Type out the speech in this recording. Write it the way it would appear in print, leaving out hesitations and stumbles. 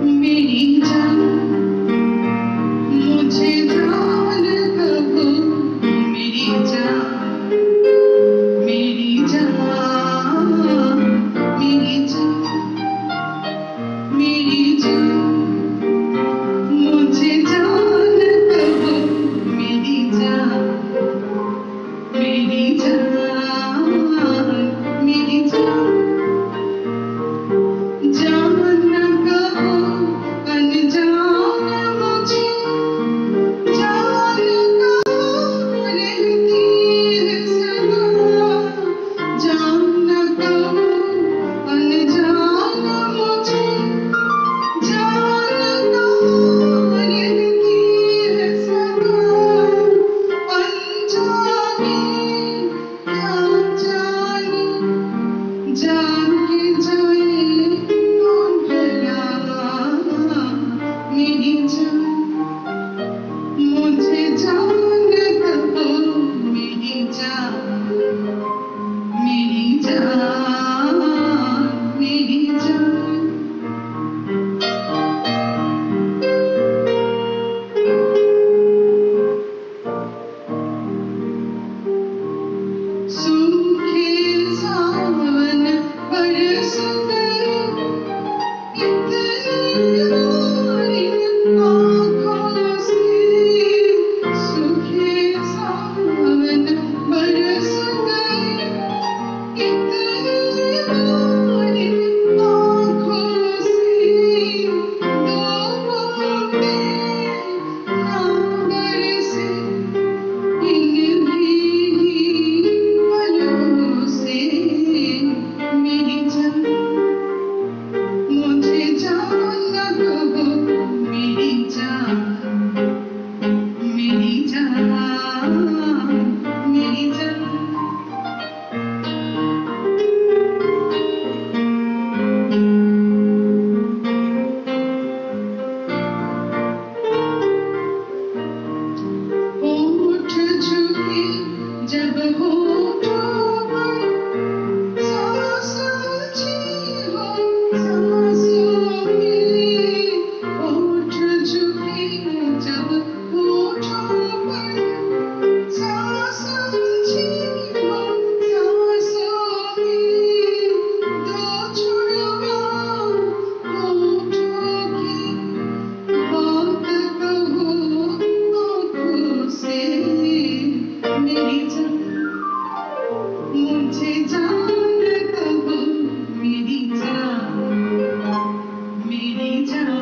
मेरी जान मुझे जान कहो, मेरी जान मेरी जान मेरी जान मेरी जान मुझे जान कहो, मेरी जान मेरी जान मेरी जान जान न कहो अनजान मुझे, जान कहो रहती है सदा, जान न कहो अनजान मुझे, जान कहो रहती है सदा, अनजाने क्या जाने, जान के जाए कौन भला, मेरी जान मुझे जान कहो, मेरी जान मेरी जान मेरी जान। सूखे सावन बरस गए, इतनी बारिश आँखों से, सूखे सावन बरस गए, इतनी बारिश आँखों से, दो बूंदे ना बरसे इन भीगी पलकों से, मेरी जान मुझे जान कहो, मेरी जान मेरी जान मेरी जान। होठ झुके जब होठों पर, सांस उलझी हो सांसों में, होठ झुके जब होठों पर, सांस उलझी हो सांसों में, दो जुड़वा होठों की बात कहो आँखों से, मेरी जान मुझे जान कहो, मेरी जान मेरी जान।